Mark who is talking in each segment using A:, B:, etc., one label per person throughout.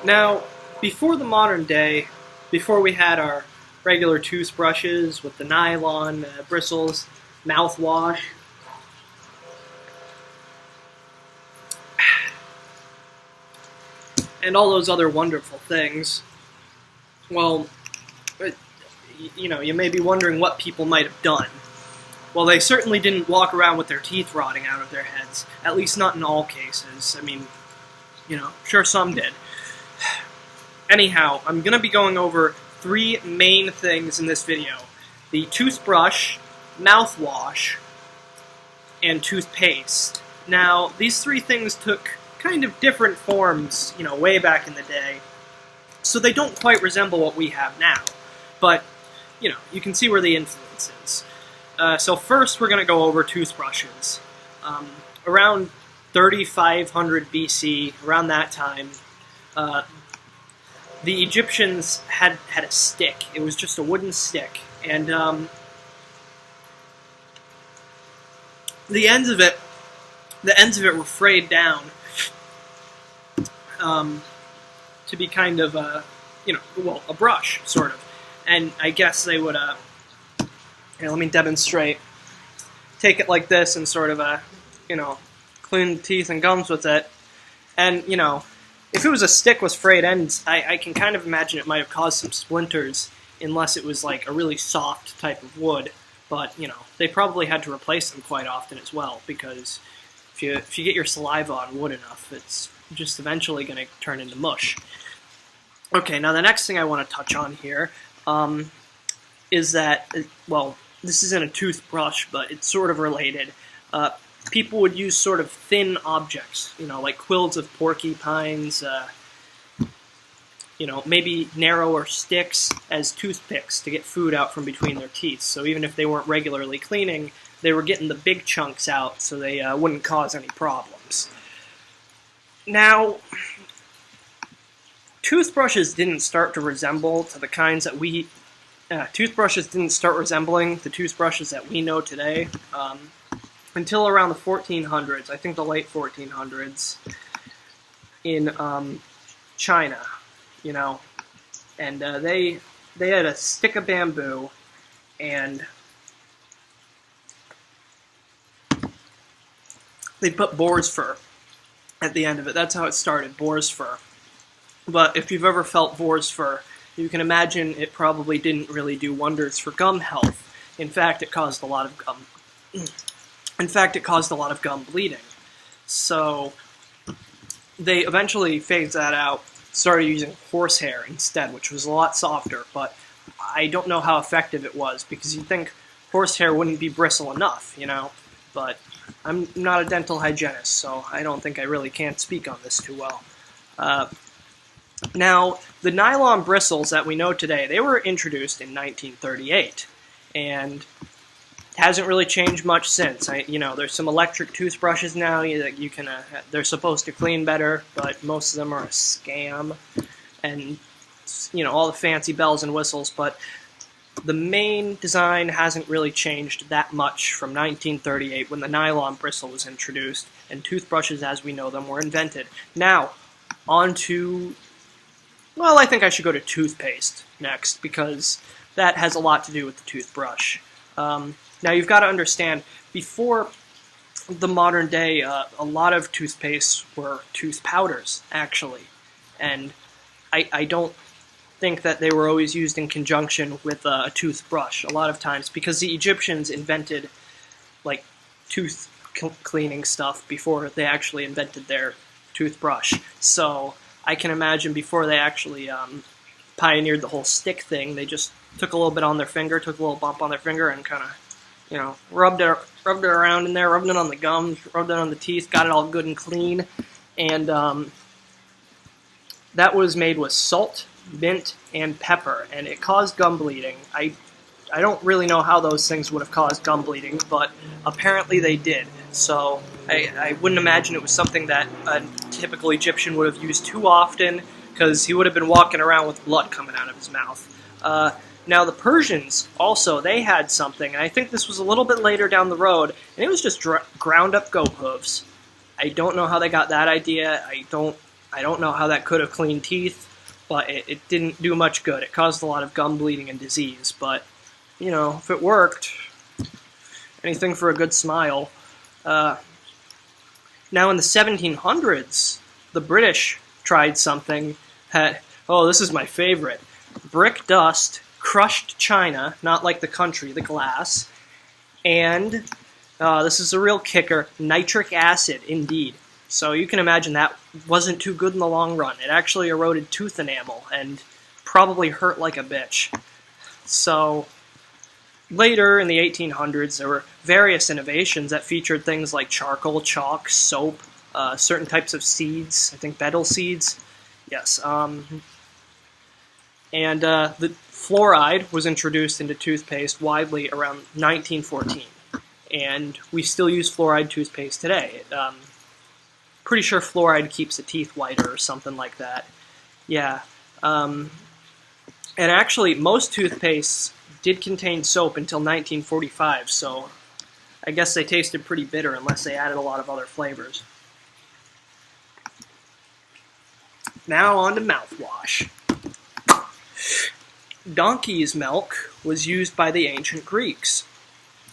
A: Now, before the modern day, before we had our regular toothbrushes with the nylon bristles, mouthwash, and all those other wonderful things, well, you may be wondering what people might have done. Well, they certainly didn't walk around with their teeth rotting out of their heads, at least not in all cases. I mean, sure some did. Anyhow, I'm going to be going over three main things in this video. The toothbrush, mouthwash, and toothpaste. Now, these three things took kind of different forms, way back in the day, so they don't quite resemble what we have now. But, you can see where the influence is. So first, we're going to go over toothbrushes. Around 3500 BC, around that time, the Egyptians had a stick. It was just a wooden stick, and the ends of it were frayed down to be kind of a brush, sort of. And I guess they would here, let me demonstrate. Take it like this and sort of clean the teeth and gums with it, and if it was a stick with frayed ends, I can kind of imagine it might have caused some splinters, unless it was like a really soft type of wood. But, they probably had to replace them quite often as well, because if you get your saliva on wood enough, it's just eventually going to turn into mush. Okay, now the next thing I want to touch on here is that, well, this isn't a toothbrush, but it's sort of related. People would use sort of thin objects, like quills of porcupines, maybe narrower sticks as toothpicks to get food out from between their teeth. So even if they weren't regularly cleaning, they were getting the big chunks out so they wouldn't cause any problems. Now, toothbrushes didn't start to resemble to the kinds that toothbrushes didn't start resembling the toothbrushes that we know today. Until around the 1400s, I think the late 1400s, in China, and they had a stick of bamboo, and they put boar's fur at the end of it. That's how it started, boar's fur. But if you've ever felt boar's fur, you can imagine it probably didn't really do wonders for gum health. In fact, it caused a lot of gum bleeding. So they eventually phased that out, started using horsehair instead, which was a lot softer, but I don't know how effective it was, because you'd think horsehair wouldn't be bristle enough, but I'm not a dental hygienist, so I don't think I really can't speak on this too well. Now, the nylon bristles that we know today, they were introduced in 1938, and hasn't really changed much since. There's some electric toothbrushes now that you can. They're supposed to clean better, but most of them are a scam, and all the fancy bells and whistles. But the main design hasn't really changed that much from 1938, when the nylon bristle was introduced and toothbrushes as we know them were invented. Now, on to, well, I think I should go to toothpaste next, because that has a lot to do with the toothbrush. Now, you've got to understand, before the modern day, a lot of toothpastes were tooth powders, actually. And I don't think that they were always used in conjunction with a toothbrush, a lot of times, because the Egyptians invented, tooth cleaning stuff before they actually invented their toothbrush. So I can imagine before they actually pioneered the whole stick thing, they just took a little bit on their finger, took a little bump on their finger, and kind of rubbed it around in there, rubbed it on the gums, rubbed it on the teeth, got it all good and clean, and that was made with salt, mint, and pepper, and it caused gum bleeding. I don't really know how those things would have caused gum bleeding, but apparently they did. So I wouldn't imagine it was something that a typical Egyptian would have used too often, because he would have been walking around with blood coming out of his mouth. Now, the Persians, also, they had something, and I think this was a little bit later down the road, and it was just ground up goat hooves. I don't know how they got that idea. I don't I don't know how that could have cleaned teeth, but it didn't do much good. It caused a lot of gum bleeding and disease, but, you know, if it worked, anything for a good smile. Now in the 1700s, the British tried something that, oh, this is my favorite. Brick dust, crushed china, not like the country, the glass, and this is a real kicker, nitric acid, indeed. So you can imagine that wasn't too good in the long run. It actually eroded tooth enamel and probably hurt like a bitch. So later in the 1800s, there were various innovations that featured things like charcoal, chalk, soap, certain types of seeds, I think betel seeds. Yes. And the fluoride was introduced into toothpaste widely around 1914. And we still use fluoride toothpaste today. Pretty sure fluoride keeps the teeth whiter or something like that. Yeah. And actually, most toothpastes did contain soap until 1945, so I guess they tasted pretty bitter unless they added a lot of other flavors. Now on to mouthwash. Donkey's milk was used by the ancient Greeks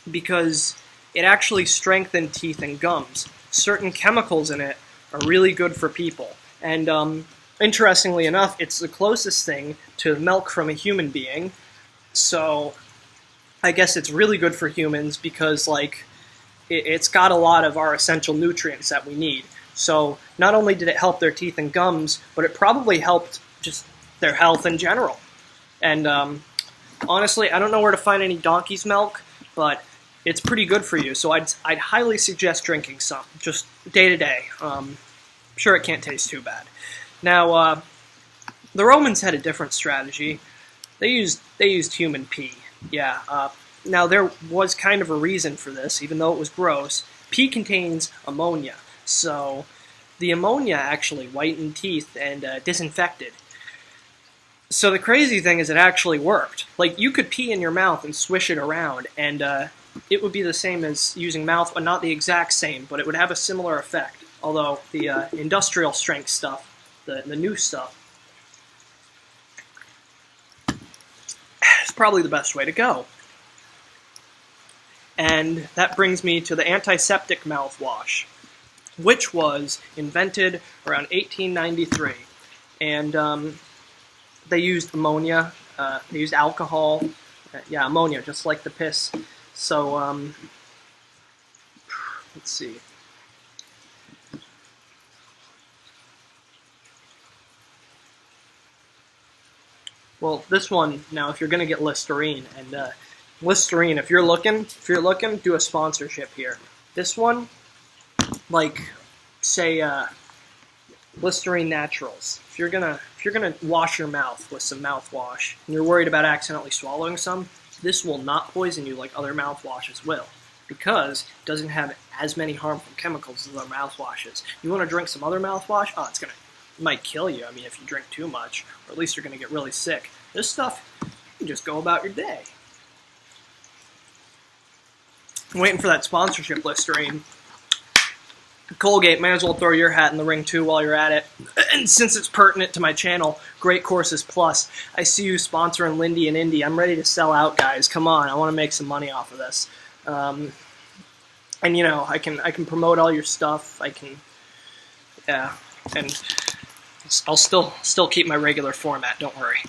A: because it actually strengthened teeth and gums. Certain chemicals in it are really good for people. And interestingly enough, it's the closest thing to milk from a human being. So I guess it's really good for humans because, like, it's got a lot of our essential nutrients that we need. So not only did it help their teeth and gums, but it probably helped just their health in general. And honestly, I don't know where to find any donkey's milk, but it's pretty good for you. So I'd highly suggest drinking some, just day to day. Sure, it can't taste too bad. Now, the Romans had a different strategy. They used human pee. Yeah. Now there was kind of a reason for this, even though it was gross. Pee contains ammonia, so the ammonia actually whitened teeth and disinfected. So the crazy thing is, it actually worked. Like, you could pee in your mouth and swish it around, and it would be the same as using mouth, well, not the exact same, but it would have a similar effect. Although the industrial strength stuff, the new stuff, is probably the best way to go. And that brings me to the antiseptic mouthwash, which was invented around 1893. And they used ammonia, they used alcohol, ammonia, just like the piss. So, let's see. Well, this one, now, if you're going to get Listerine, and Listerine, if you're looking, do a sponsorship here. This one, like, say, Listerine Naturals. If you're gonna wash your mouth with some mouthwash, and you're worried about accidentally swallowing some, this will not poison you like other mouthwashes will, because it doesn't have as many harmful chemicals as other mouthwashes. You want to drink some other mouthwash? Oh, it might kill you. I mean, if you drink too much, or at least you're gonna get really sick. This stuff, you can just go about your day. I'm waiting for that sponsorship, Listerine. Colgate, may as well throw your hat in the ring too while you're at it. And since it's pertinent to my channel, Great Courses Plus, I see you sponsoring Lindy and Indy. I'm ready to sell out, guys. Come on, I want to make some money off of this. And you know, I can promote all your stuff. And I'll still keep my regular format. Don't worry.